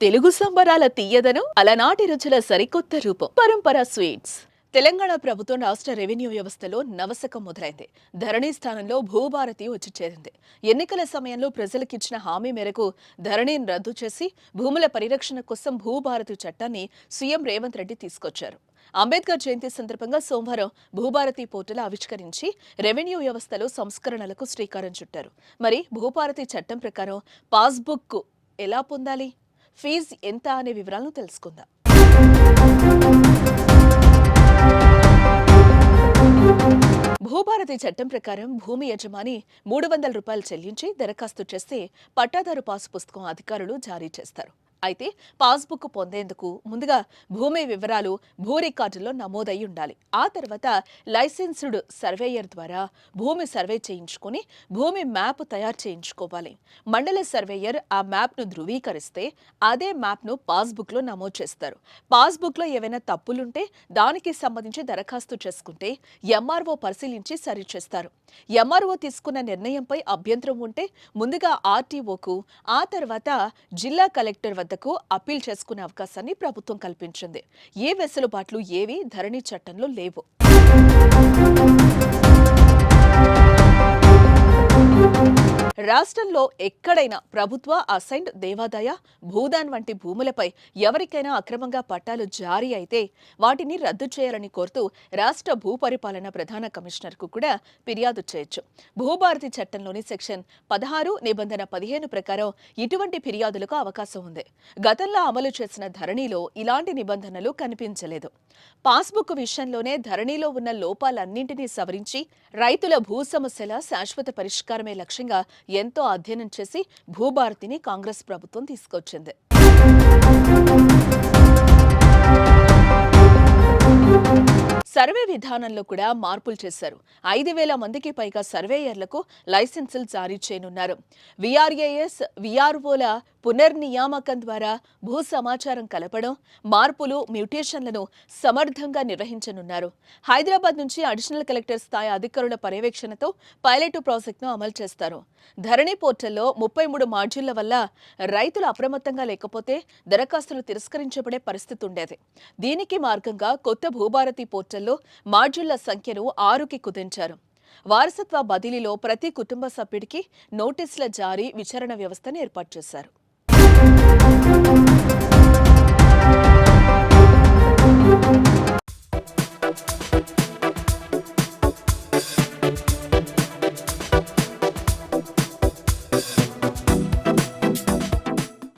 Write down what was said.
తెలుగు సంబరాల తీయదనం అలనాటి రుచుల సరికొత్త రూపం పరంపర స్వీట్స్. తెలంగాణ ప్రభుత్వం రాష్ట్ర రెవెన్యూ వ్యవస్థలో నవశకం మొదలైంది. ధరణి స్థానంలో భూభారతి వచ్చి చేరింది. ఎన్నికల సమయంలో ప్రజలకిచ్చిన హామీ మేరకు ధరణిని రద్దు చేసి భూముల పరిరక్షణ కోసం భూభారతి చట్టాన్ని సీఎం రేవంత్ రెడ్డి తీసుకొచ్చారు. అంబేద్కర్ జయంతి సందర్భంగా సోమవారం భూభారతి పోర్టల్ ఆవిష్కరించి రెవెన్యూ వ్యవస్థలో సంస్కరణలకు శ్రీకారం చుట్టారు. మరి భూభారతి చట్టం ప్రకారం పాస్బుక్ ఎలా పొందాలి, ఫీజు ఎంత అనే వివరాలను తెలుసుకుందాం. భూభారతి చట్టం ప్రకారం భూమి యజమాని రూ. 300 చెల్లించి దరఖాస్తు చేస్తే పట్టాదారు పాసు పుస్తకం అధికారులు జారీ చేస్తారు. అయితే పాస్బుక్ పొందేందుకు ముందుగా భూమి వివరాలు భూ రికార్డులో నమోదై ఉండాలి. ఆ తర్వాత లైసెన్స్డ్ సర్వేయర్ ద్వారా భూమి సర్వే చేయించుకుని భూమి మ్యాప్ తయారు చేయించుకోవాలి. మండల సర్వేయర్ ఆ మ్యాప్ను ధృవీకరిస్తే అదే మ్యాప్ను పాస్బుక్లో నమోదు చేస్తారు. పాస్బుక్లో ఏవైనా తప్పులుంటే దానికి సంబంధించి దరఖాస్తు చేసుకుంటే ఎంఆర్ఓ పరిశీలించి సరిచేస్తారు. ఎంఆర్ఓ తీసుకున్న నిర్ణయంపై అభ్యంతరం ఉంటే ముందుగా ఆర్టీఓకు, ఆ తర్వాత జిల్లా కలెక్టర్ వద్దకు అప్పీల్ చేసుకునే అవకాశాన్ని ప్రభుత్వం కల్పించింది. ఏ వెసులుబాట్లు ఏవి ధరణి చట్టంలో లేవు. రాష్ట్రంలో ఎక్కడైనా ప్రభుత్వ, అసైన్డ్, దేవాదాయ, భూదాన్ వంటి భూములపై ఎవరికైనా అక్రమంగా పట్టాలు జారీ అయితే వాటిని రద్దు చేయాలని కోరుతూ రాష్ట్ర భూపరిపాలన ప్రధాన కమిషనర్కు కూడా ఫిర్యాదు చేయొచ్చు. భూభారతి చట్టంలోని సెక్షన్ 16 నిబంధన 15 ప్రకారం ఇటువంటి ఫిర్యాదులకు అవకాశం ఉంది. గతంలో అమలు చేసిన ధరణిలో ఇలాంటి నిబంధనలు కనిపించలేదు. పాస్బుక్ విషయంలోనే ధరణిలో ఉన్న లోపాలన్నింటినీ సవరించి రైతుల భూ సమస్యల శాశ్వత పరిష్కారమే లక్ష్యంగా ఎంతో అధ్యయనం చేసి భూభారతిని కాంగ్రెస్ ప్రభుత్వం తీసుకొచ్చింది. సర్వే విధానంలో కూడా మార్పులు చేశారు. 5,000 మందికి పైగా సర్వేయర్లకు లైసెన్సులు జారీ చేయనున్నారు. విఆర్ఏఎస్, విఆర్ఓల పునర్నియామకం ద్వారా భూ సమాచారం కలపడం, మార్పులు, మ్యూటేషన్లను సమర్థంగా నిర్వహించనున్నారు. హైదరాబాద్ నుంచి అడిషనల్ కలెక్టర్ స్థాయి అధికారుల పర్యవేక్షణతో పైలట్ ప్రాజెక్టును అమలు చేస్తారు. ధరణి పోర్టల్లో 33 మాడ్యూళ్ల వల్ల రైతులు అప్రమత్తంగా లేకపోతే దరఖాస్తులు తిరస్కరించబడే పరిస్థితి ఉండేది. దీనికి మార్గంగా కొత్త భూభారతి పోర్టల్లో మాడ్యూళ్ల సంఖ్యను 6కి కుదించారు. వారసత్వ బదిలీలో ప్రతి కుటుంబ సభ్యుడికి నోటీసుల జారీ, విచారణ వ్యవస్థను ఏర్పాటు చేశారు.